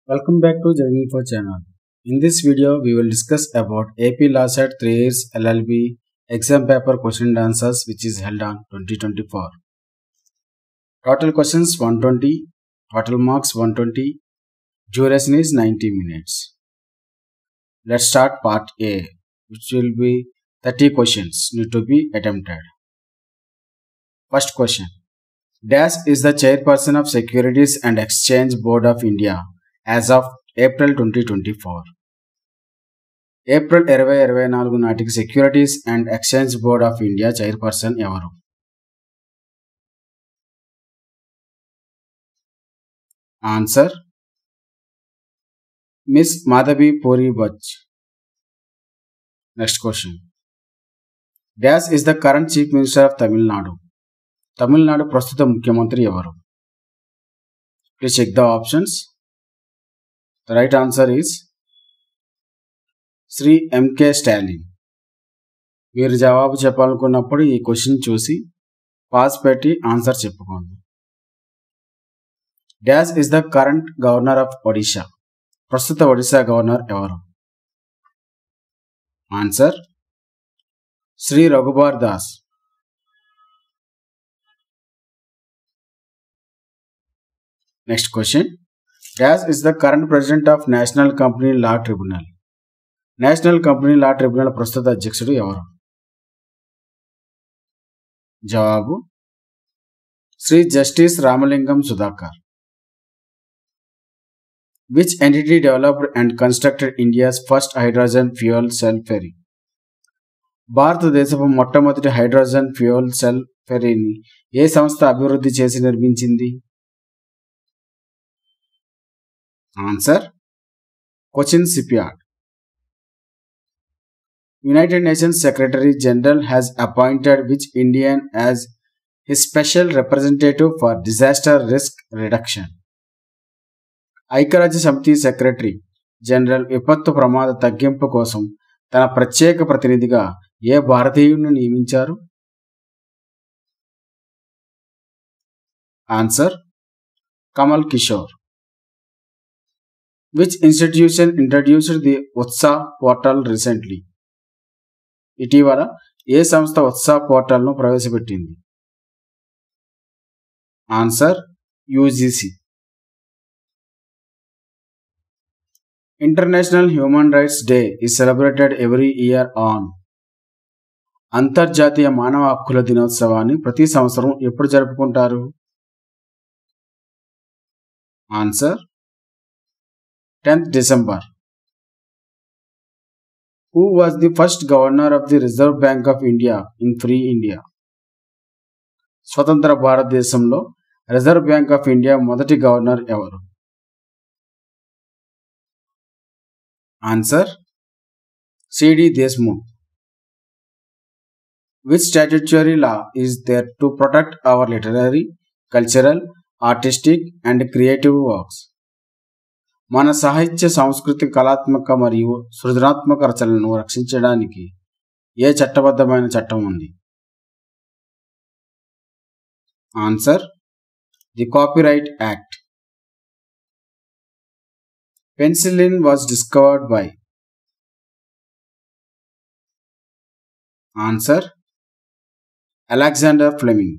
Welcome back to Journey for channel. In this video, we will discuss about AP LASET 3 years LLB exam paper question and answers which is held on 2024. Total questions 120, total marks 120, duration is 90 minutes. Let's start part A, which will be 30 questions need to be attempted. First question. Dash is the chairperson of Securities and Exchange Board of India as of April 2024. April 2024 నాటికి securities and exchange board of India chairperson ఎవరు? Answer miss Madhavi Puri Buch. Next question. Dash is the current chief minister of Tamil Nadu. Tamil Nadu ప్రస్తుత ముఖ్యమంత్రి ఎవరు? Please check the options. The right answer is Shri MK Stalin. మీరు జవాబు చెప్పాలనుకున్నప్పుడు ఈ question చూసి pass పెట్టి ఆన్సర్ చెప్పుకోండి. Dash is the current governor of Odisha. ప్రస్తుత ఒడిశా గవర్నర్ ఎవరు? Answer Shri Raghubar Das. Next question. Dash is the current president of National Company Law Tribunal. National company law tribunal ప్రస్తుత అధ్యక్షుడు ఎవరు? జవాబు Shri justice Ramalingam Sudhakar. Which entity developed and constructed India's first hydrogen fuel cell ferry? భారతదేశపు మొట్టమొదటి hydrogen fuel cell ఫెర్రీని ఏ సంస్థ అభివృద్ధి చేసి నిర్మించింది? Answer Cochin shipyard. United Nations Secretary General has appointed which Indian as his special representative for disaster risk reduction? ఐక్యరాజ్య సమితి secretary general విపత్తు ప్రమాద తగ్గింపు కోసం తన ప్రత్యేక ప్రతినిధిగా ఏ భారతీయుడిని నియమించారు? Answer Kamal Kishore. Which institution introduced the Utsa portal recently? ఇటీవల ఏ సంస్థ ఉత్సా పోర్టల్ను ప్రవేశపెట్టింది? Answer UGC. International human rights day is celebrated every year on. అంతర్జాతీయ మానవ హక్కుల దినోత్సవాన్ని ప్రతి సంవత్సరం ఎప్పుడు జరుపుకుంటారు? Answer 10th December. Who was the first governor of the Reserve Bank of India in Free India? స్వతంత్ర భారతదేశంలో రిజర్వ్ బ్యాంక్ ఆఫ్ ఇండియా మొదటి గవర్నర్ ఎవరు? Answer CD Deshmukh. Which statutory law is there to protect our literary, cultural, artistic and creative works? మన సాహిత్య సాంస్కృతిక కళాత్మక మరియు సృజనాత్మక రచనలను రక్షించడానికి ఏ చట్టబద్ధమైన చట్టం ఉంది? Answer the copyright act. Penicillin was discovered by. Answer Alexander Fleming.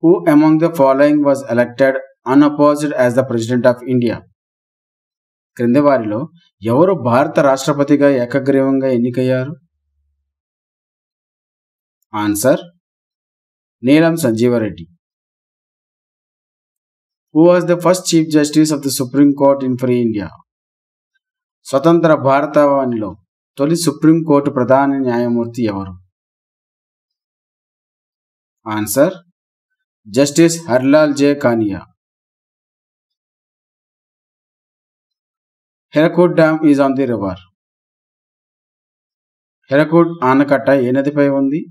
Who among the following was elected unopposed as the President of India? క్రింది వారిలో ఎవరు భారత రాష్ట్రపతిగా ఏకగ్రీవంగా ఎన్నికయ్యారు? ఆన్సర్ నీలం Sanjeeva Reddy. Who was the first Chief Justice of the Supreme Court in Free India? స్వతంత్ర భారతావనిలో తొలి సుప్రీంకోర్టు ప్రధాన న్యాయమూర్తి ఎవరు? Answer justice Harilal J Kania. Hirakud Dam is on the river. Hirakud ఆనకట్ట ఏ నదిపై ఉంది?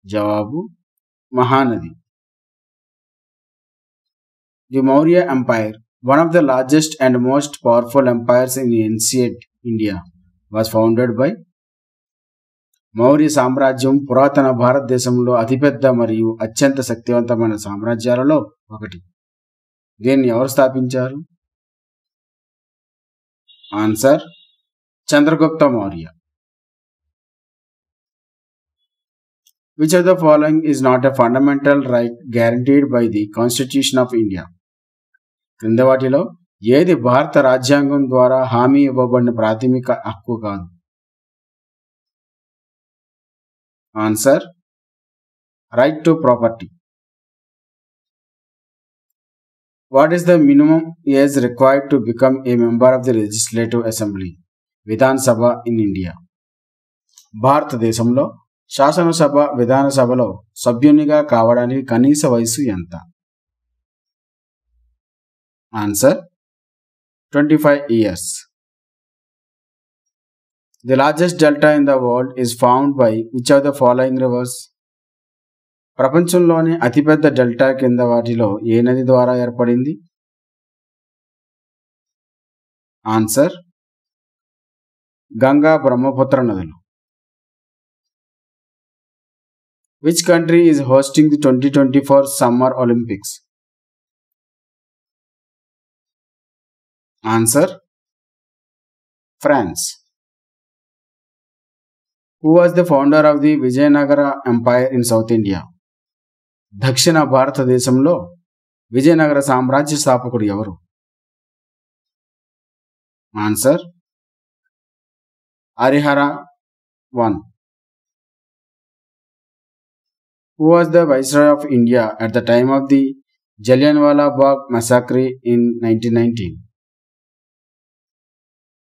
జవాబు Mahanadi. The Maurya Empire, one of the largest and most powerful empires in ancient India, was founded by. Maurya సామ్రాజ్యం పురాతన భారతదేశంలో అతిపెద్ద మరియు అత్యంత శక్తివంతమైన సామ్రాజ్యాలలో ఒకటి. దీన్ని ఎవరు స్థాపించారు? Answer Chandragupta Maurya. Which of the following is not a fundamental right guaranteed by the Constitution of India? క్రింద వాటిలో ఏది భారత రాజ్యాంగం ద్వారా హామీ ఇవ్వబడిన ప్రాథమిక హక్కు కాదు? Answer right to property. What is the minimum age required to become a member of the Legislative Assembly, Vidhan Sabha in India? భారతదేశంలో శాసనసభ విధానసభలో సభ్యునిగా కావడానికి కనీస వయసు ఎంత? Answer 25 years. The largest delta in the world is found by which of the following rivers? ప్రపంచంలోని అతిపెద్ద delta కింద వాటిలో ఏ నది ద్వారా ఏర్పడింది? ఆన్సర్ గంగా బ్రహ్మపుత్ర నదులు. Which country is hosting the 2024 Summer Olympics? Answer France. Who was the founder of the Vijayanagara Empire in South India? దక్షిణ భారతదేశంలో విజయనగర సామ్రాజ్య స్థాపకుడు ఎవరు? Answer Harihara 1. Who was the Viceroy of India at the time of the Jallianwala Bagh massacre in 1919?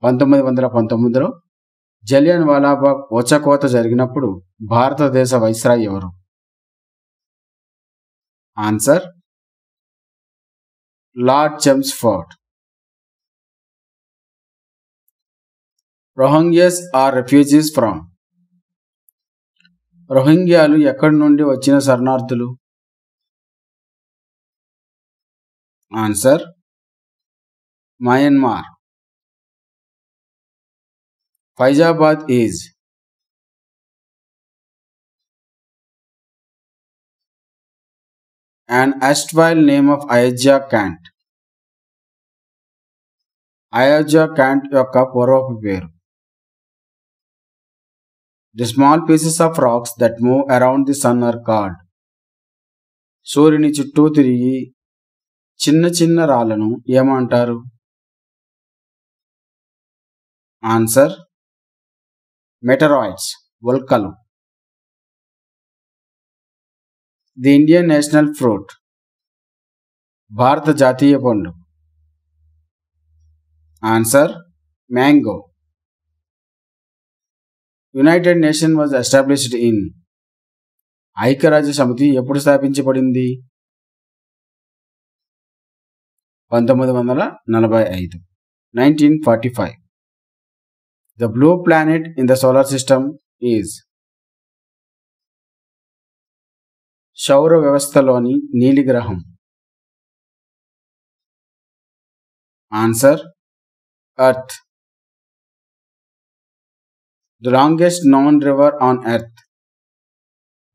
1919లో జలియన్వాలా బాగ్ ఊచకోత జరిగినప్పుడు భారతదేశ viceroy ఎవరు? Answer Lord Chelmsford. Rohingyas are refugees from. రోహింగ్యాలు ఎక్కడి నుండి వచ్చిన శరణార్థులు? Answer Myanmar. Faizabad is an erstwhile name of Ayodhya Cant. Ayodhya cant యొక్క పూర్వపు పేరు. The small pieces of rocks that move around the sun are called. సూర్యుని చుట్టూ తిరిగి చిన్న చిన్న రాళ్లను ఏమంటారు? ఆన్సర్ మెటరాయిడ్స్, ఉల్కలు. The Indian national fruit. భారత జాతీయ పండు. Answer mango. United nation was established in. ఐక్యరాజ్య సమితి ఎప్పుడు స్థాపించబడింది? 1945, 1945. The blue planet in the solar system is. సౌర వ్యవస్థలోని నీలి గ్రహం. Answer earth. The longest known river on earth.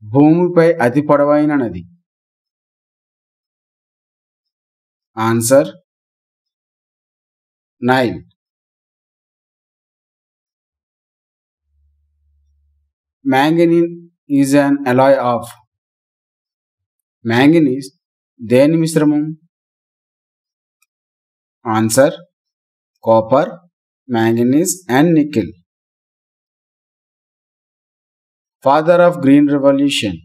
భూమిపై అతి పొడవైన నది. Answer Nile. Manganese is an alloy of. Manganese దేని మిశ్రమం? Answer copper, manganese and nickel. Father of green revolution.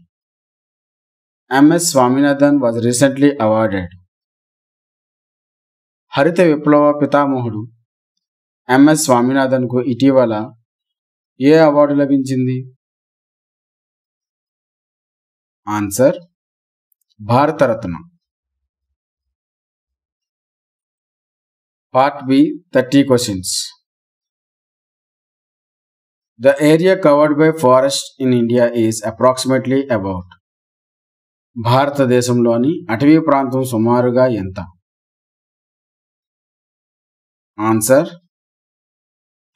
MS Swaminathan was recently awarded. హరిత విప్లవ పితామహుడు ఎంఎస్ స్వామినాథన్కు ఇటీవల ఏ అవార్డు లభించింది? Answer Bharat Ratna. Part B 30 questions. The area covered by forest in India is approximately about. భారతదేశంలోని అటవీ ప్రాంతం సుమారుగా ఎంత? Answer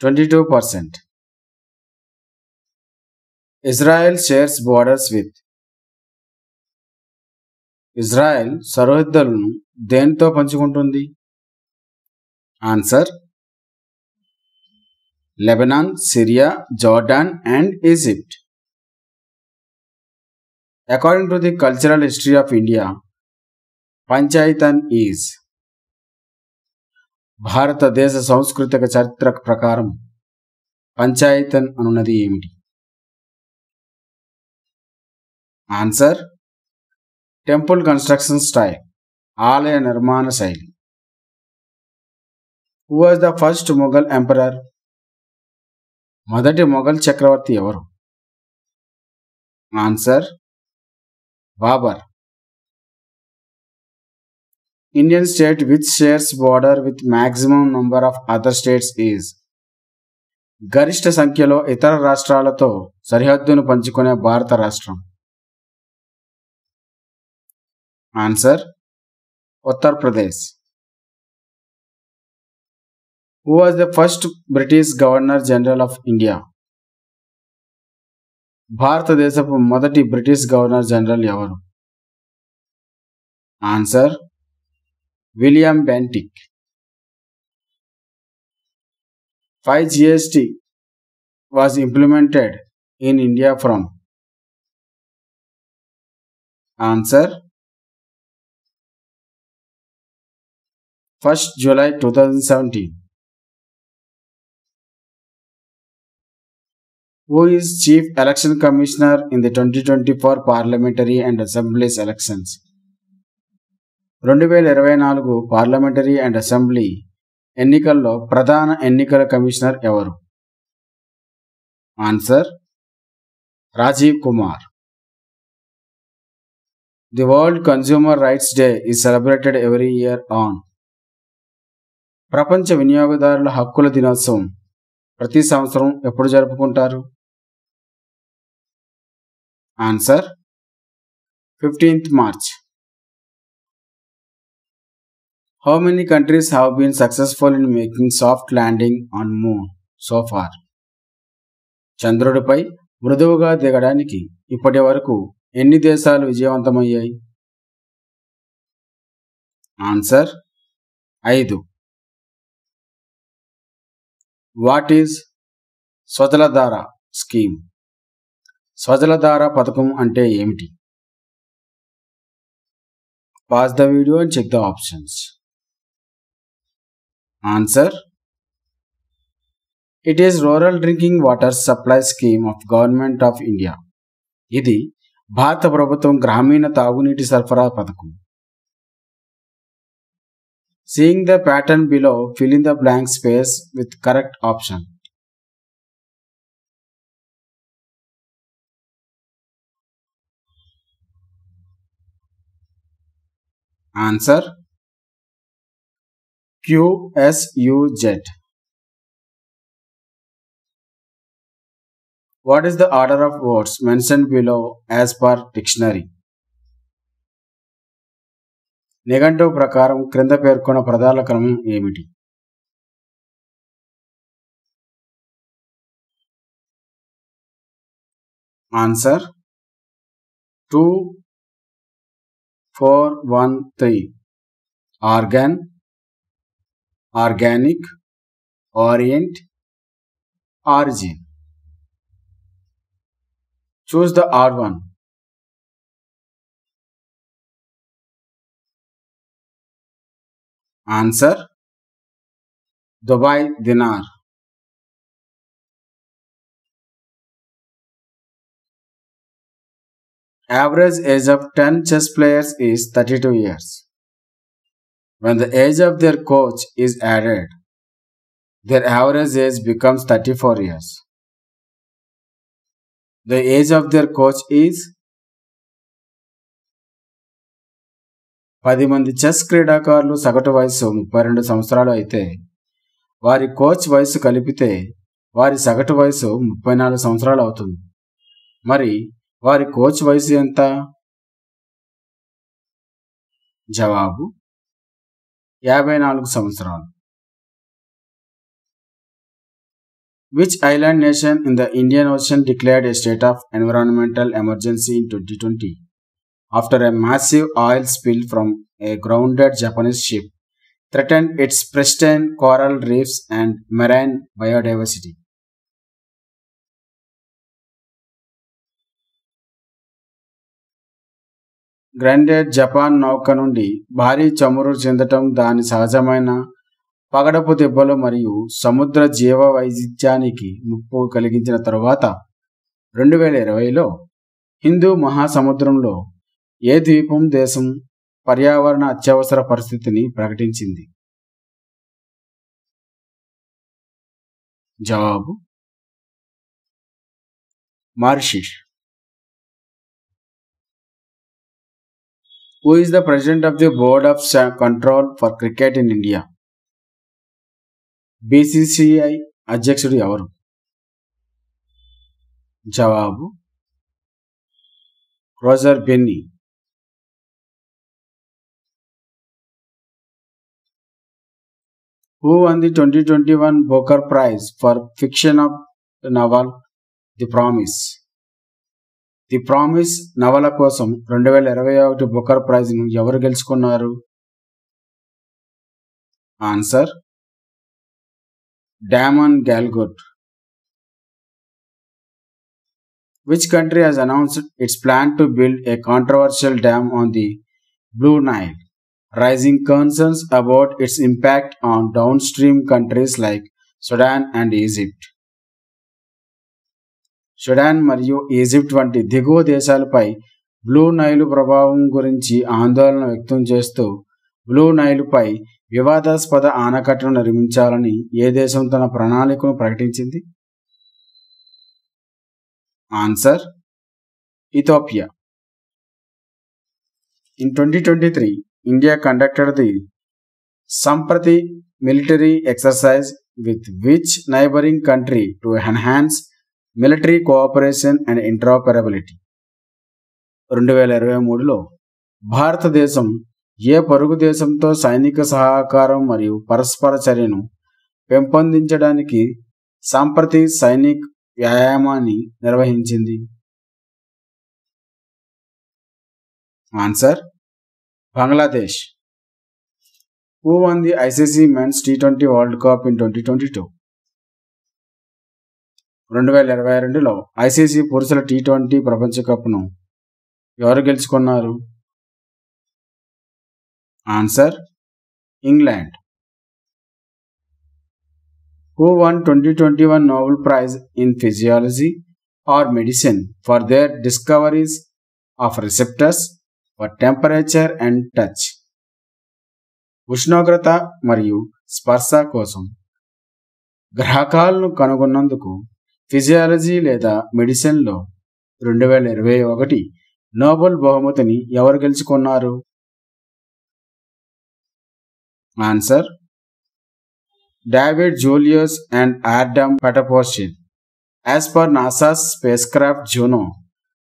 22%. Israel shares borders with. Israel సరిహద్దులను దేనితో పంచుకుంటుంది? Answer Lebanon, Syria, Jordan and Egypt. According to the cultural history of India, Panchayatan is. భారతదేశ సాంస్కృతిక చరిత్ర ప్రకారం పంచాయతన్ అనున్నది ఏమిటి? ఆన్సర్ టెంపుల్ కన్స్ట్రక్షన్ స్టైల్, ఆలయ నిర్మాణ శైలి. Who was the first Mughal emperor? మొదటి మొఘల్ చక్రవర్తి ఎవరు? Answer Babur. Indian state which shares border with maximum number of other states is. గరిష్ట సంఖ్యలో ఇతర రాష్ట్రాలతో సరిహద్దును పంచుకునే భారత రాష్ట్రం. Answer Uttar Pradesh. Who was the first British governor general of India? భారతదేశపు మొదటి బ్రిటిష్ గవర్నర్ జనరల్ ఎవరు? Answer William Bentinck. 5 GST was implemented in India from. Answer 1st July 2017. Who is Chief Election Commissioner in the 2024 Parliamentary and Assemblies elections? 2024 parliamentary and assembly ఎన్నికల్లో ప్రధాన ఎన్నికల commissioner ఎవరు? Answer Rajeev Kumar. The world consumer rights day is celebrated every year on. ప్రపంచ వినియోగదారుల హక్కుల దినోత్సవం ప్రతి సంవత్సరం ఎప్పుడు జరుపుకుంటారు? Answer 15th March. How many countries have been successful in making soft landing on moon so far? చంద్రుడిపై మృదువుగా దిగడానికి ఇప్పటి వరకు ఎన్ని దేశాలు విజయవంతమయ్యాయి? Answer 5. What is Swajaldhara scheme? Swajaldhara పథకం అంటే ఏమిటి? Pause the video and check the options. Answer it is rural drinking water supply scheme of government of India. ఇది భారత ప్రభుత్వం గ్రామీణ తాగునీటి సరఫరా పథకం. Seeing the pattern below, fill in the blank space with correct option. Answer QSUZ. What is the order of words mentioned below as per dictionary? నిఘంటువు ప్రకారం క్రింద పేర్కొన్న పదాల క్రమం ఏమిటి? Answer 2, 4, 1, 3. Argon, organic, orient, origin. Choose the odd one. Answer Dubai dinar. Average age of 10 chess players is 32 years. When the age of their coach is added, their average age becomes 34 years. The age of their coach is 10 మంది chess క్రీడాకారులు సగటు వయసు 32 సంవత్సరాలు అయితే వారి coach వయసు కలిపితే వారి సగటు వయసు 34 సంవత్సరాలు అవుతుంది. మరి వారి కోచ్ వయసు ఎంత? జవాబు 54 సంవత్సరాలు. Which island nation in the Indian Ocean declared a state of environmental emergency in 2020 after a massive oil spill from a grounded Japanese ship threatened its pristine coral reefs and marine biodiversity. Granted Japan నౌక నుండి భారీ చమురు చెందటం దాని సహజమైన పగడపు దెబ్బలు మరియు సముద్ర జీవ వైవిధ్యానికి ముప్పు కలిగించిన తరువాత 2020లో హిందూ మహాసముద్రంలో ఏ ద్వీపం దేశం పర్యావరణ అత్యవసర పరిస్థితిని ప్రకటించింది? జవాబు Mauritius. Who is the president of the Board of Control for Cricket in India? BCCI అధ్యక్షుడు ఎవరు? జవాబు Roger Binny. Who won the 2021 Booker Prize for fiction of the novel The Promise? The Promise నవల కోసం 2021 బుకర్ ప్రైజ్ను ఎవరు గెలుచుకున్నారు? Answer Damon Galgut. Which country has announced its plan to build a controversial dam on the Blue Nile, raising concerns about its impact on downstream countries like Sudan and Egypt? Sudan మరియు Egypt వంటి దిగువ దేశాలపై blue Nile ప్రభావం గురించి ఆందోళన వ్యక్తం చేస్తూ blue నైలుపై వివాదాస్పద ఆనకట్టను నిర్మించాలని ఏ దేశం తన ప్రణాళికను ప్రకటించింది? Answer Ethiopia. In 2023, India conducted the Samprati military exercise with which neighboring country to enhance military cooperation and interoperability? 2023లో భారతదేశం ఏ పొరుగు దేశంతో సైనిక సహకారం మరియు పరస్పర చర్యను పెంపొందించడానికి సాంప్రతి సైనిక్ వ్యాయామాన్ని నిర్వహించింది? Answer Bangladesh. Who won the ICC Men's T20 World Cup in 2022? 2022లో ICC పురుషుల T20 ప్రపంచ కప్ను ఎవరు గెలుచుకున్నారు? Answer England. Who won 2021 Nobel Prize in Physiology or Medicine for their discoveries of receptors for temperature and touch? ఉష్ణోగ్రత మరియు స్పర్శ కోసం గ్రాహకాలను కనుగొన్నందుకు physiology లేదా మెడిసిన్లో 2021 నోబెల్ బహుమతిని ఎవరు గెలుచుకున్నారు? Answer David Julius and Adam Patapoutian. As per NASA's spacecraft Juno,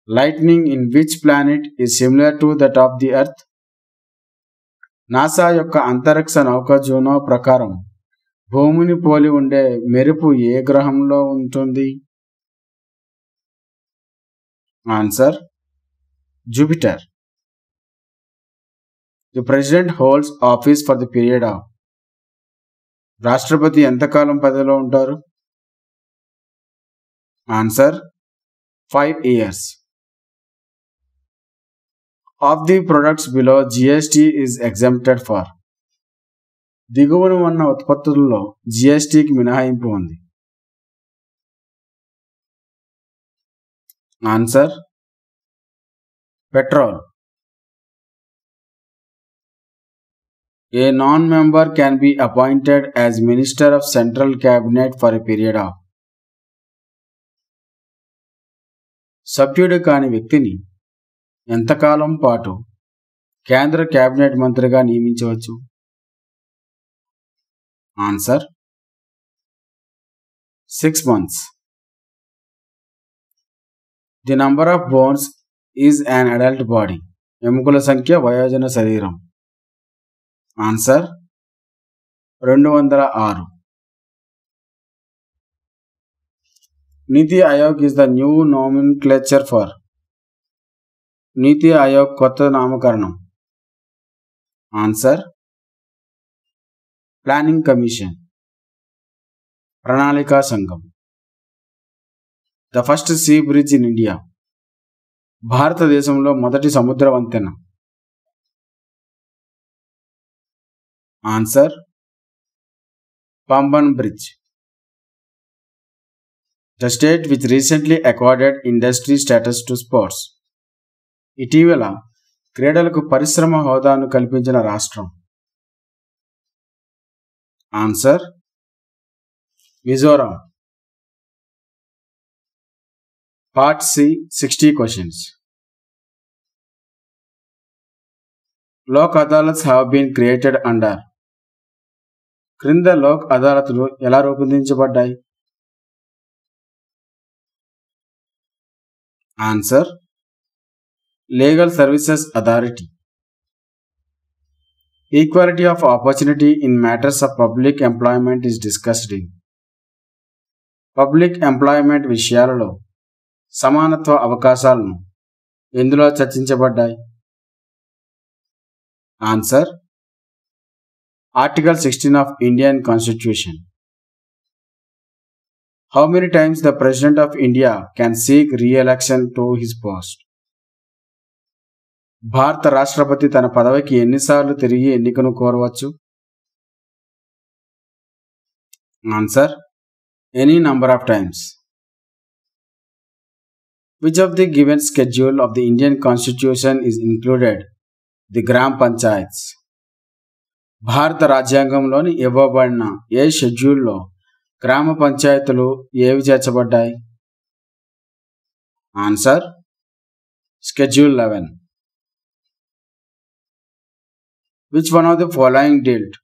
lightning in which planet is similar to that of the Earth? NASA యొక్క అంతరిక్ష నౌక జూనో ప్రకారం భూమిని పోలి ఉండే మెరుపు ఏ గ్రహంలో ఉంటుంది? Answer Jupiter. The president holds office for the period of. రాష్ట్రపతి ఎంతకాలం పదవిలో ఉంటారు? Answer 5 years. Of the products below, GST is exempted for. దిగువన ఉన్న ఉత్పత్తులలో GSTకి మినహాయింపు ఉంది. Answer petrol. A non-member can be appointed as Minister of Central Cabinet for a period of. సభ్యుడు కాని వ్యక్తిని ఎంతకాలం పాటు కేంద్ర కేబినెట్ మంత్రిగా నియమించవచ్చు? Answer 6 months. The number of bones is an adult body. ఎముకల సంఖ్య వయోజన శరీరం. Answer 206. NITI Aayog is the new nomenclature for. NITI Aayog కొత్త నామకరణం? Answer planning commission. ప్రణాళికా సంఘం. The first sea bridge in India. భారతదేశంలో మొదటి సముద్ర వంతెన. Answer Pamban bridge. The state which recently acquired industry status to sports. ఇటీవల క్రీడలకు పరిశ్రమ హోదాను కల్పించిన రాష్ట్రం. Answer Mizoram. Part C 60 questions. Lok Adalats have been created under. క్రింద లోక్ అదాలత్లు ఎలా రూపొందించబడ్డాయి? Answer legal services authority. Equality of opportunity in matters of public employment is discussed in. Public employment విషయాలలో సమానత్వ అవకాశాలను ఎందులో చర్చించబడ్డాయి? Answer article 16 of Indian constitution. How many times the president of India can seek reelection to his post. భారత రాష్ట్రపతి తన పదవికి ఎన్నిసార్లు తిరిగి ఎన్నికను కోరవచ్చు? Answer any number of times. Which of the given schedule of the Indian Constitution is included the Gram Panchayats? భారత రాజ్యాంగంలోని ఇవ్వబడిన ఏ షెడ్యూల్లో గ్రామ పంచాయతీలు ఏవి చేర్చబడ్డాయి? Answer Schedule 11. Which one of the following dealt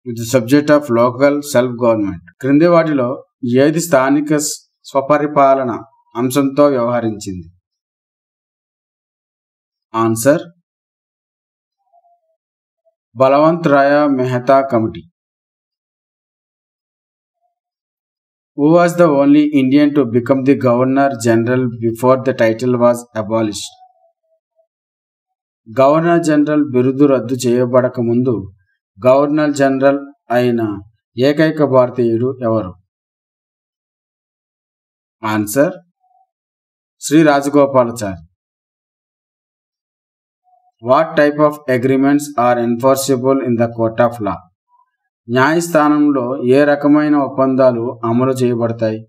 with the subject of local self-government? క్రింది వాటిలో ఏది స్థానిక స్వపరిపాలన అంశంతో వ్యవహరించింది? ఆన్సర్ బలవంత్ రాయ Mehta committee. Who was the only Indian to become the Governor General before the title was abolished? Governor general బిరుదు రద్దు చేయబడక ముందు గవర్నర్ జనరల్ అయిన ఏకైక భారతీయుడు ఎవరు? Answer Shri Rajagopalachari. What type of agreements are enforceable in the court of law? న్యాయస్థానంలో ఏ రకమైన ఒప్పందాలు అమలు చేయబడతాయి?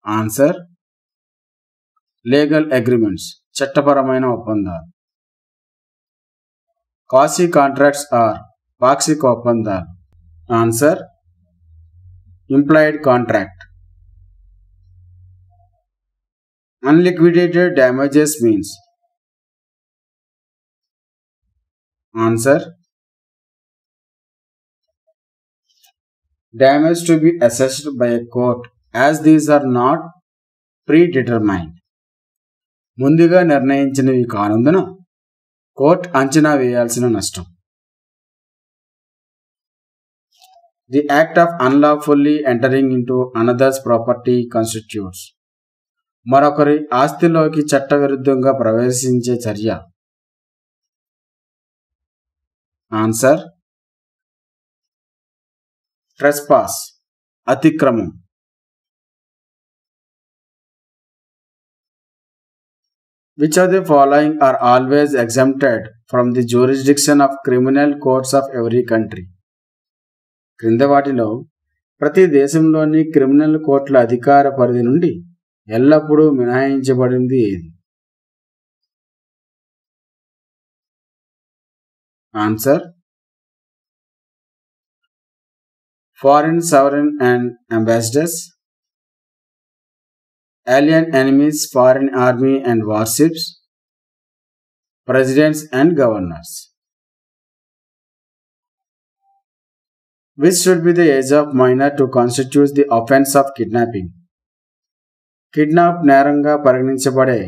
ఆన్సర్ లీగల్ అగ్రిమెంట్స్, చట్టపరమైన ఒప్పందాలు. కాసి కాంట్రాక్ట్స్ ఆర్ పాక్షిక ఒప్పందాలు. Answer implied contract. Unliquidated damages means. Answer damage to be assessed by a court as these are not predetermined. ముందుగా నిర్ణయించినవి కానందున కోర్టు అంచనా వేయాల్సిన నష్టం. The act of unlawfully entering into another's property constitutes. మరొకరి ఆస్తిలోకి చట్టవిరుద్ధంగా ప్రవేశించే చర్య. Answer trespass, అతిక్రమం. Which of the following are always exempted from the jurisdiction of criminal courts of every country? క్రింద వాటిలో ప్రతి దేశంలోని క్రిమినల్ కోర్టుల అధికార పరిధి నుండి ఎల్లప్పుడూ మినహాయించబడింది ఏది? Answer foreign sovereign and ambassadors, alien enemies, foreign army and warships, presidents and governors. Which should be the age of minor to constitute the offense of kidnapping? Kidnap నేరంగా పరిగణించబడే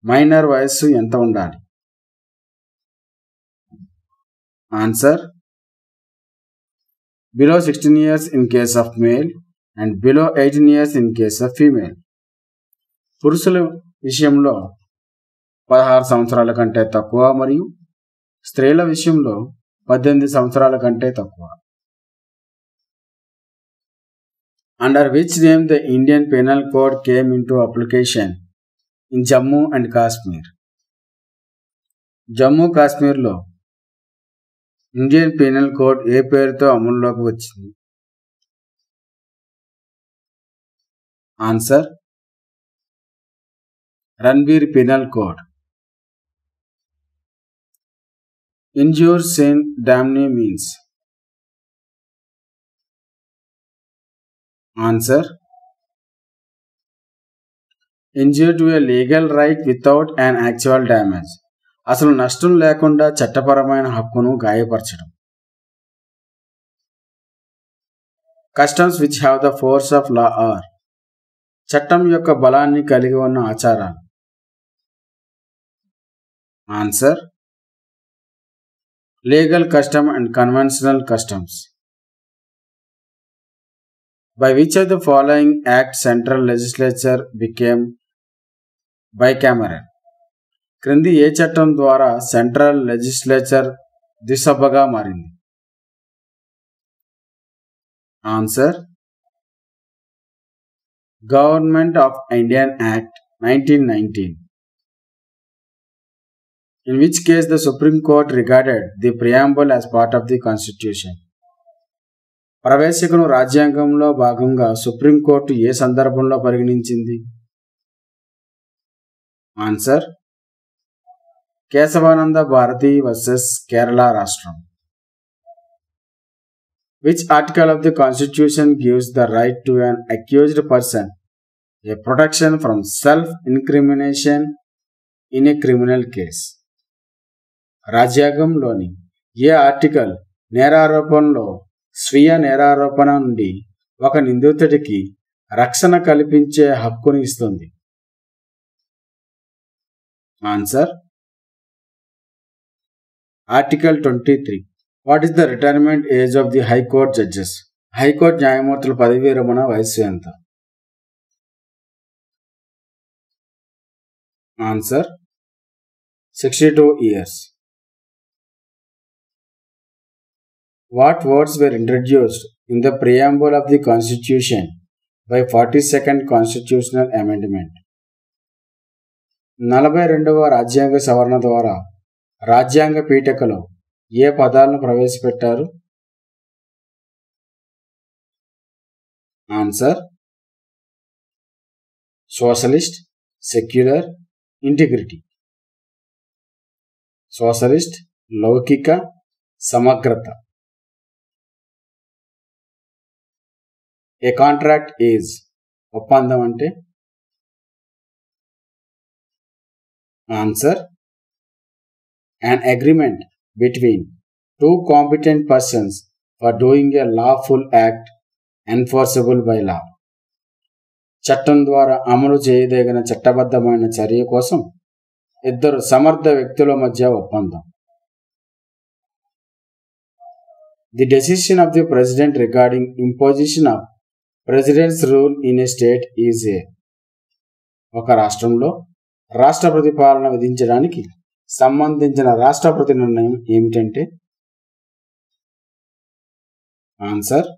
మైనర్ వయస్సు ఎంత ఉండాలి? Answer below 16 years in case of male and below 18 years in case of female. పురుషుల విషయంలో 16 సంవత్సరాల కంటే తక్కువ మరియు స్త్రీల విషయంలో 18 సంవత్సరాల కంటే తక్కువ. Under which name the Indian Penal Code came into application in Jammu and Kashmir? Jammu కాశ్మీర్లో ఇండియన్ పీనల్ కోడ్ ఏ పేరుతో అమల్లోకి వచ్చింది? Answer Ranbir penal code. Injure sin damne means? Answer injure to a legal right without an actual damage. అసలు నష్టం లేకుండా చట్టపరమైన హక్కును గాయపరచడం. Customs which have the force of law are? చట్టం యొక్క బలాన్ని కలిగి ఉన్న ఆచారాలు. Answer legal custom and conventional customs. By which of the following act central legislature became bicameral? క్రింది ఏ చట్టం ద్వారా సెంట్రల్ లెజిస్లేచర్ ద్విసభగా మారింది? Answer government of Indian act 1919. In which case the Supreme Court regarded the preamble as part of the Constitution? ప్రవేశికను రాజ్యాంగంలో భాగంగా supreme court ఏ సందర్భంలో పరిగణించింది? Answer Kesavananda Bharati versus Kerala రాష్ట్రం. Which article of the Constitution gives the right to an accused person a protection from self-incrimination in a criminal case? రాజ్యాంగంలోని ఏ article నేరారోపణలో స్వీయ నేరారోపణ నుండి ఒక నిందితుడికి రక్షణ కల్పించే హక్కును ఇస్తుంది? Answer article 23. What is the retirement age of the high court judges? High court న్యాయమూర్తుల పదవీ విరమణ వయస్సు ఎంత? Answer 62 years. What words were introduced in the preamble of the Constitution by 42nd Constitutional Amendment? 42వ రాజ్యాంగ సవరణ ద్వారా రాజ్యాంగ పీఠికలో ఏ పదాలను ప్రవేశపెట్టారు? Answer socialist, secular, integrity. Socialist, లౌకిక, సమగ్రత. ఏ కాంట్రాక్ట్ ఈజ్? ఒప్పందం అంటే? Answer an agreement between two competent persons for doing a lawful act enforceable by law. చట్టం ద్వారా అమలు చేయదగిన చట్టబద్ధమైన చర్య కోసం ఇద్దరు సమర్థ వ్యక్తుల మధ్య ఒప్పందం. The decision of the president regarding imposition of president's rule in a state is a. ఒక రాష్ట్రంలో రాష్ట్రపతి పాలన విధించడానికి సంబంధించిన రాష్ట్రపతి నిర్ణయం ఏమిటంటే? Answer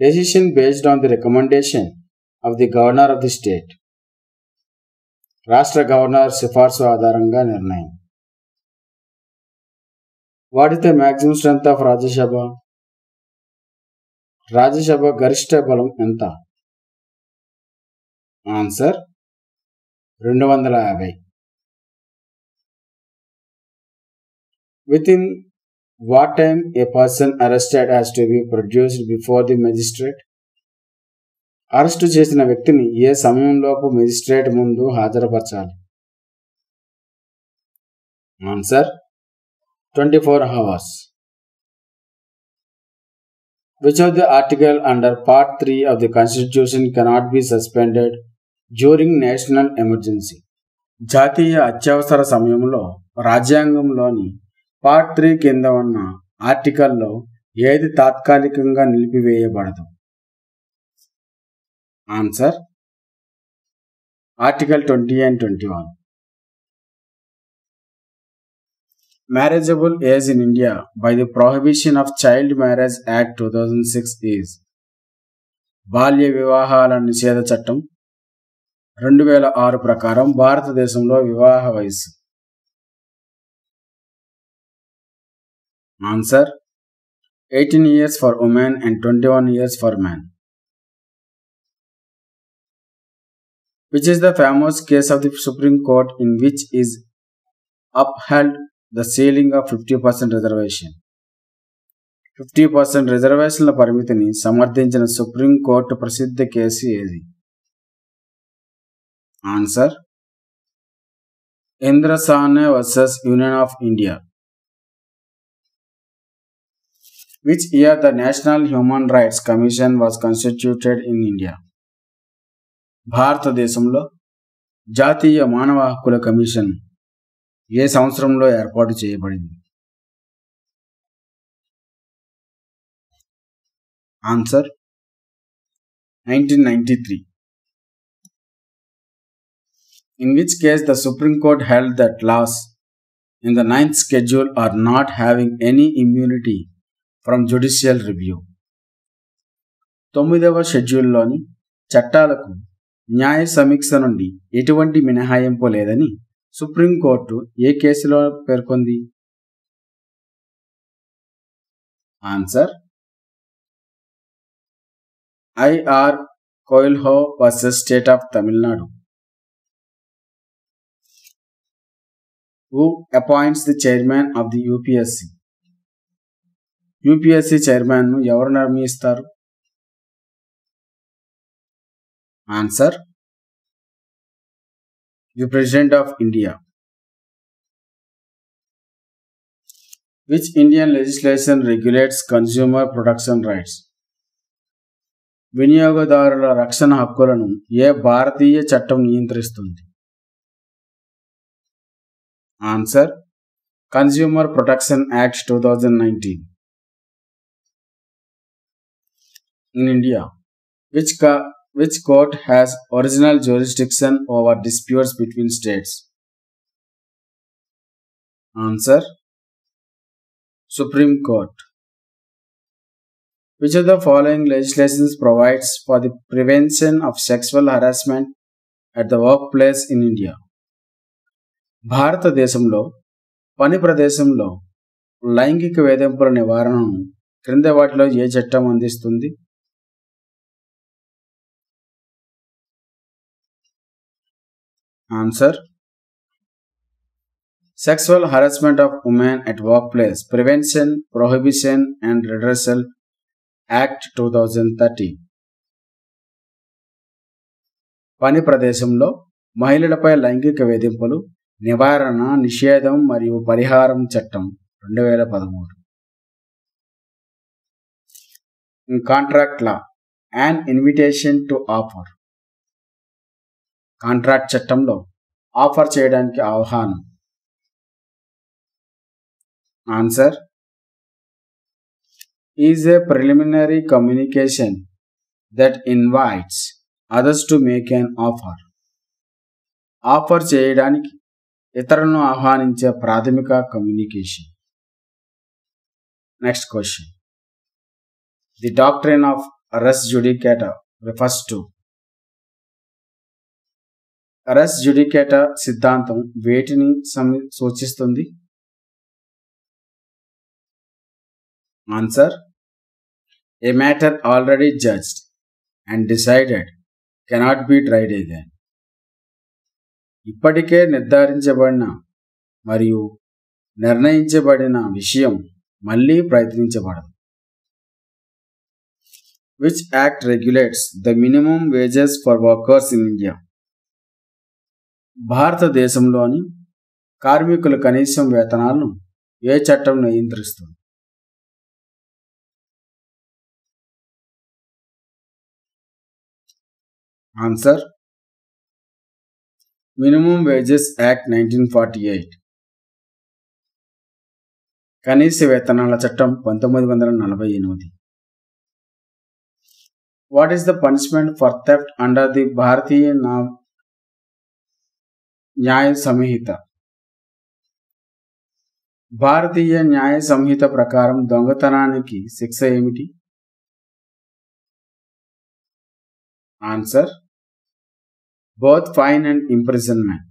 decision based on the recommendation of the governor of the state. రాష్ట్ర గవర్నర్ సిఫార్సు ఆధారంగా నిర్ణయం. What is the maximum strength of Rajya Sabha? Rajya Sabha గరిష్ట బలం ఎంత? Answer 250. Within what time a person arrested has to be produced before the magistrate? Arrest చేసిన వ్యక్తిని ఏ సమయంలోపు మెజిస్ట్రేట్ ముందు హాజరుపరచాలి? Answer 24 hours. Which of the article under Part 3 of the Constitution cannot be suspended during national emergency? జాతీయ అత్యవసర సమయంలో రాజ్యాంగంలోని పార్ట్ 3 కింద ఉన్న ఆర్టికల్లో ఏది తాత్కాలికంగా నిలిపివేయబడదు? Answer article 20 and 21. Marriageable age in India by the Prohibition of Child Marriage Act 2006 is బాల్య వివాహాల నిషేధ చట్టం 2006 ప్రకారం భారతదేశంలో వివాహ వయస్సు. Answer 18 years for women and 21 years for men. Which is the famous case of the Supreme Court in which is upheld the ceiling of 50% reservation? 50% రిజర్వేషన్ల పరిమితిని సమర్థించిన సుప్రీం కోర్టు ప్రసిద్ధ కేసు ఏది? Answer Indra Sawhney versus union of India. Which year the National Human Rights Commission was constituted in India? భారతదేశంలో జాతీయ మానవ హక్కుల commission ఏ సంవత్సరంలో ఏర్పాటు చేయబడింది? Answer 1993. In which case the Supreme Court held that laws in the 9th schedule are not having any immunity from judicial review. 9వ షెడ్యూల్లోని చట్టాలకు న్యాయ సమీక్ష నుండి ఎటువంటి మినహాయింపు లేదని సుప్రీంకోర్టు ఏ కేసులో పేర్కొంది? Answer IR Coelho versus state of Tamil Nadu. Who appoints the chairman of the UPSC? UPSC చైర్మన్ను ఎవరు నిర్ణయిస్తారు? Answer the president of India. Which Indian legislation regulates consumer protection rights? వినియోగదారుల రక్షణ హక్కులను ఏ భారతీయ చట్టం నియంత్రిస్తుంది? Answer consumer protection act 2019. In India, which court has original jurisdiction over disputes between states? Answer Supreme Court. Which of the following legislations provides for the prevention of sexual harassment at the workplace in India? భారతదేశంలో పని ప్రదేశంలో లైంగిక వేధింపుల నివారణను క్రింద వాటిలో ఏ చట్టం అందిస్తుంది? Answer sexual harassment of women at work place prevention, prohibition and redressal act 2013. పని ప్రదేశంలో మహిళలపై లైంగిక వేధింపులు నివారణ, నిషేధం మరియు పరిహారం చట్టం 2013. In contract law and invitation to offer. Contract చట్టంలో ఆఫర్ చేయడానికి ఆహ్వానం. Answer is a preliminary communication that invites others to make an offer. Offer చేయడానికి ఇతరులను ఆహ్వానించే ప్రాథమిక communication. Next question. The doctrine of res judicata refers to. Res judicata సిద్ధాంతం వేటిని సూచిస్తుంది? Answer a matter already judged and decided cannot be tried again. ఇప్పటికే నిర్ధారించబడిన మరియు నిర్ణయించబడిన విషయం మళ్ళీ ప్రయత్నించబడదు. Which act regulates the minimum wages for workers in India? భారతదేశంలోని కార్మికుల కనీసం వేతనాలను ఏ చట్టం నియంత్రిస్తుంది? Answer minimum wages act 1948. కనీస వేతనాల చట్టం 1948. What is the punishment for theft under the Bharatiya Nyaya Sanhita? Bharatiya Nyaya Sanhita ప్రకారం దొంగతనానికి శిక్ష ఏమిటి? Answer both fine and imprisonment.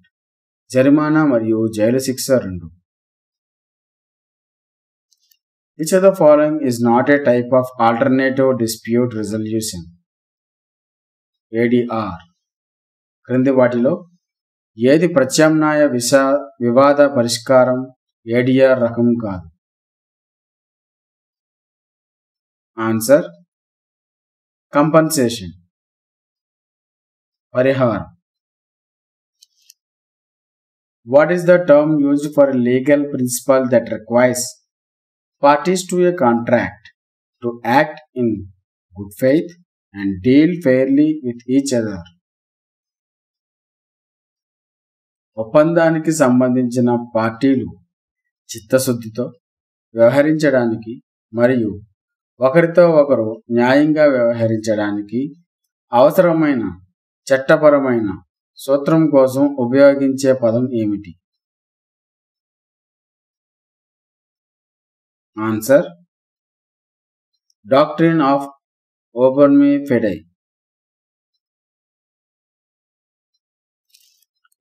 జరిమానా మరియు జైలు శిక్ష రెండు. Which of the following is not a type of alternative dispute resolution? ADR. క్రింది వాటిలో ఏది ప్రత్యామ్నాయ వివాద పరిష్కారం ADR రకం కాదు? ఆన్సర్ కంపన్సేషన్, పరిహారం. What is the term used for a legal principle that requires parties to a contract to act in good faith and deal fairly with each other? ఒప్పందానికి సంబంధించిన పార్టీలు చిత్తశుద్ధితో వ్యవహరించడానికి మరియు ఒకరితో ఒకరు న్యాయంగా వ్యవహరించడానికి అవసరమైన చట్టపరమైన సూత్రం కోసం ఉపయోగించే పదం ఏమిటి? Answer doctrine of uberrimae fidei.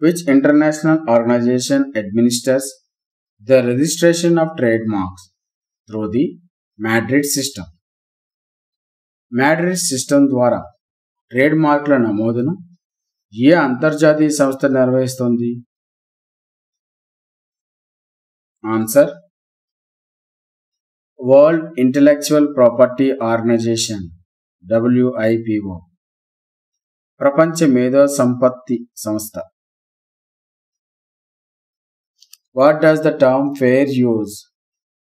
Which international organization administers the registration of trademarks through the Madrid system? Madrid system ద్వారా ట్రేడ్ మార్క్ల నమోదును ఏ అంతర్జాతీయ సంస్థ నిర్వహిస్తుంది? Answer world intellectual property organisation WIPO, ప్రపంచ మేధో సంపత్తి సంస్థ. What does the term fair use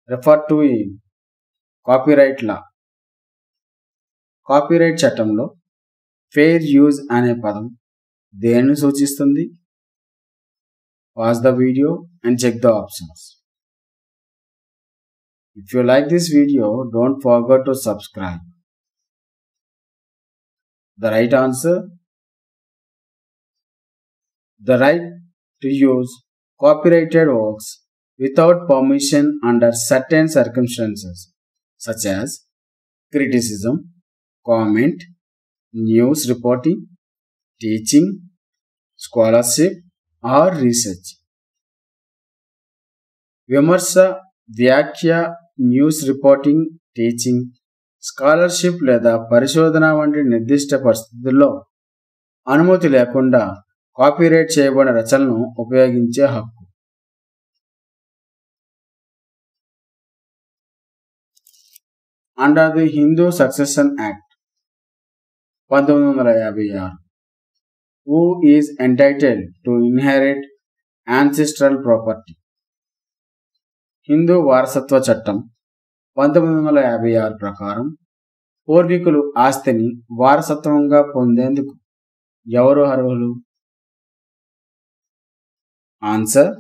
refer to in copyright law? Copyright చట్టంలో ఫెయిర్ యూజ్ అనే పదం దేనిని సూచిస్తుంది? Pause the video and check the options. If you like this video, don't forget to subscribe. The right answer, the right to use copyrighted works without permission under certain circumstances such as criticism, comment, news reporting, teaching, scholarship or research. విమర్శ, వ్యాఖ్య, news reporting, teaching, scholarship లేదా పరిశోధన వంటి నిర్దిష్ట పరిస్థితుల్లో అనుమతి లేకుండా copyright చేయబడిన రచనలను ఉపయోగించే హక్కు. Under the Hindu succession act 1956, who is entitled to inherit ancestral property? Hindu వారసత్వ చట్టం 1956 ప్రకారం పూర్వీకులు ఆస్తిని వారసత్వంగా పొందేందుకు ఎవరు అర్హులు? Answer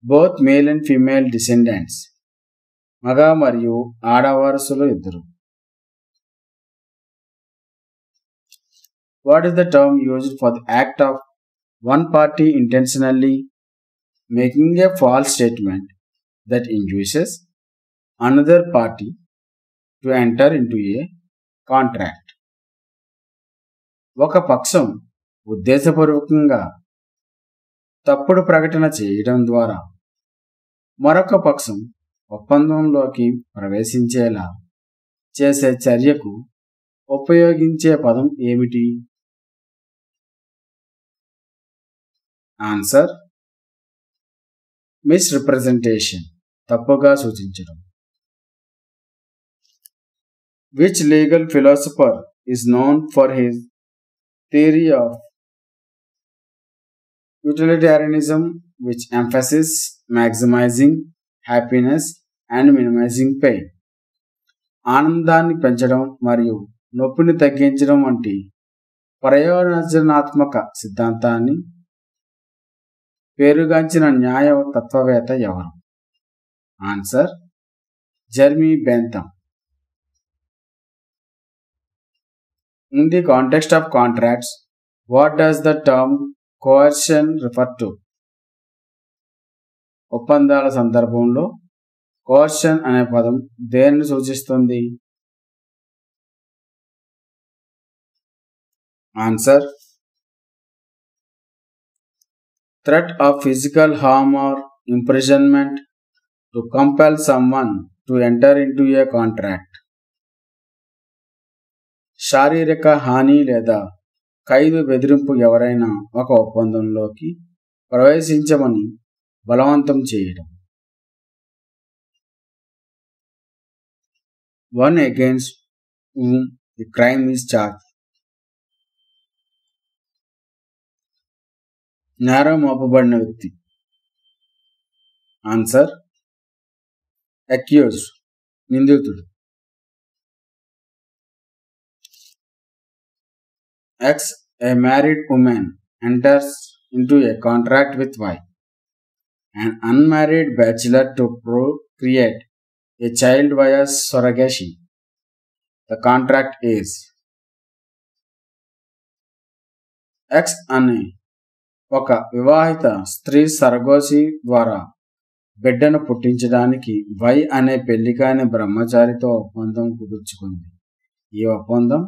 both male and female descendants, మగ మరియు ఆడవారసులు ఇద్దరు. What is the term used for the act of one party intentionally making a false statement that induces another party to enter into a contract? ఒక పక్షం ఉద్దేశపూర్వకంగా తప్పుడు ప్రకటన చేయడం ద్వారా మరొక పక్షం ఒప్పందంలోకి ప్రవేశించేలా చేసే చర్యకు ఉపయోగించే పదం ఏమిటి? ఆన్సర్ మిస్రిప్రజెంటేషన్, తప్పుగా సూచించడం. Which legal philosopher is known for his theory of utilitarianism, which emphasizes maximizing happiness and minimizing pain? ఆనందాన్ని పెంచడం మరియు నొప్పిని తగ్గించడం వంటి ప్రయోజనాత్మక సిద్ధాంతాన్ని పేరుగాంచిన న్యాయ తత్వవేత్త ఎవరు? Answer Jeremy Bentham. In the context of contracts, what does the term coercion refer to? ఒప్పందాల సందర్భంలో కోర్షన్ అనే పదం దేనిని సూచిస్తుంది? Answer threat of physical harm or imprisonment to compel someone to enter into a contract. శారీరక హాని లేదా ఖైదు బెదిరింపు ఎవరైనా ఒక ఒప్పందంలోకి ప్రవేశించమని బలవంతం చేయడం. One against whom the crime is charged. నేరం మోపబడిన వ్యక్తి. ఆన్సర్ అక్యూజ్డ్, నిందితుడు. X, a married woman enters into a contract with Y, an unmarried bachelor, to procreate a child via surrogacy. The contract is. X అనే ఒక వివాహిత స్త్రీ సరగోసి ద్వారా బిడ్డను పుట్టించడానికి Y అనే పెళ్లికాని బ్రహ్మచారితో ఒప్పందం కుదుర్చుకుంది. ఈ ఒప్పందం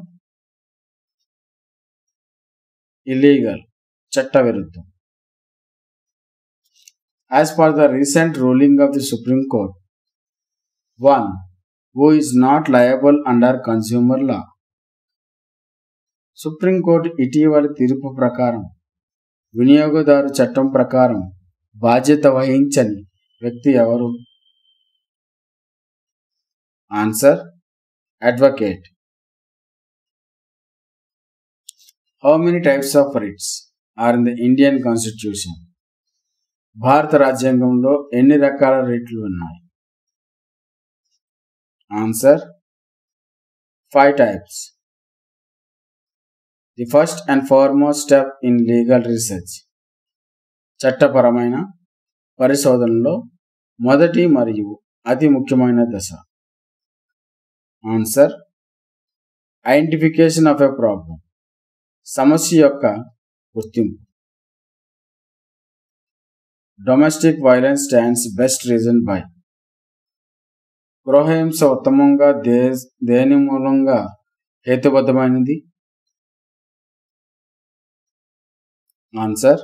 illegal, చట్టవిరుద్ధం. As per the recent ruling of the Supreme Court, one who is not liable under consumer law. Supreme court ఇటీవలి తీర్పు ప్రకారం వినియోగదారు చట్టం ప్రకారం బాధ్యత వహించని వ్యక్తి ఎవరు? Answer advocate. How many types of writs are in the Indian Constitution? భారత రాజ్యాంగంలో ఎన్ని రకాల రిట్లు ఉన్నాయి? Answer 5 types. The first and foremost step in legal research. చట్టపరమైన పరిశోధనలో మొదటి మరియు అతి ముఖ్యమైన దశ. Answer identification of a problem. సమస్య యొక్క గుర్తింపు. Domestic violence stands best reason by. గృహహింస ఉత్తమంగా దేని మూలంగా హేతుబద్ధమైనది? ఆన్సర్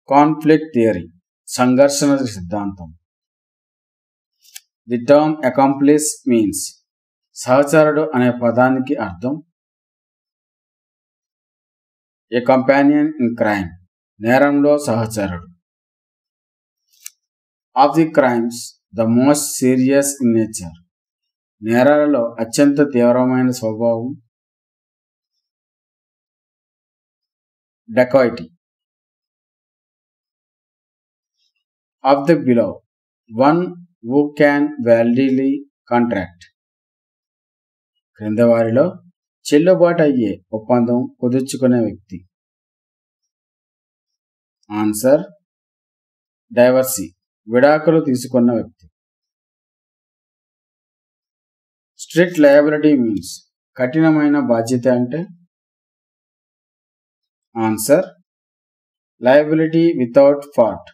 కాన్ఫ్లిక్ట్ థియరీ, సంఘర్షణ సిద్ధాంతం. The term accomplice means. సహచరుడు అనే పదానికి అర్థం ఏ కంపానియన్ ఇన్ క్రైమ్, నేరంలో సహచరుడు. Of the crimes the most serious in nature. నేరాలలో అత్యంత తీవ్రమైన స్వభావం dacoity. Of the below one who can validly contract. క్రింద వారిలో చెల్లుబాటు అయ్యే ఒప్పందం కుదుర్చుకునే వ్యక్తి. ఆన్సర్ డైవర్సీ, విడాకులు తీసుకున్న వ్యక్తి. Strict liability means. కఠినమైన బాధ్యత అంటే? ఆన్సర్ లయబిలిటీ వితౌట్ ఫాల్ట్,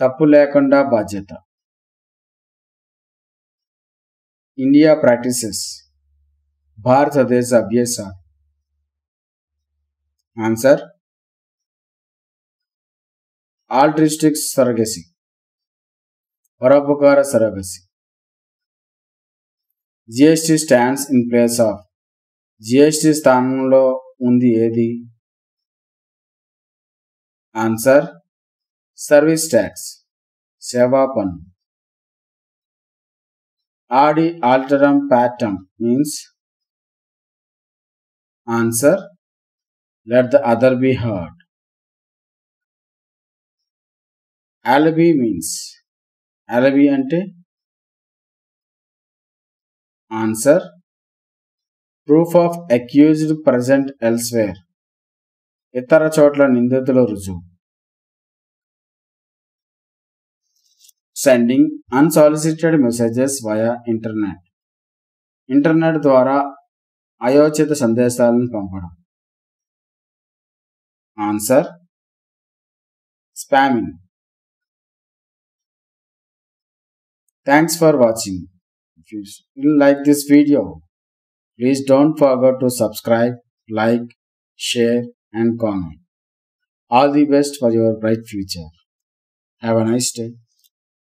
తప్పు లేకుండా బాధ్యత. India practices. భారతదేశ అభ్యాసాలు. ఆన్సర్ ఆల్ట్రిస్టిక్ సరగసి, పరోపకార surrogacy. GST stands in place of. GST స్థానంలో ఉంది ఏది? ఆన్సర్ సర్వీస్ ట్యాక్స్, సేవా పన్ను. Audi alteram partem means. Answer let the other be heard. alibi means. alibi అంటే? Answer proof of accused present elsewhere, ఇతర చోట్ల నిందితుల రుజువు. Sending unsolicited messages via internet. Internet ద్వారా అయోచిత సందేశాలను పంపడం. Answer spamming. Thanks for watching. If you like this video, please don't forget to subscribe, like, share and comment. All the best for your bright future. Have a nice day.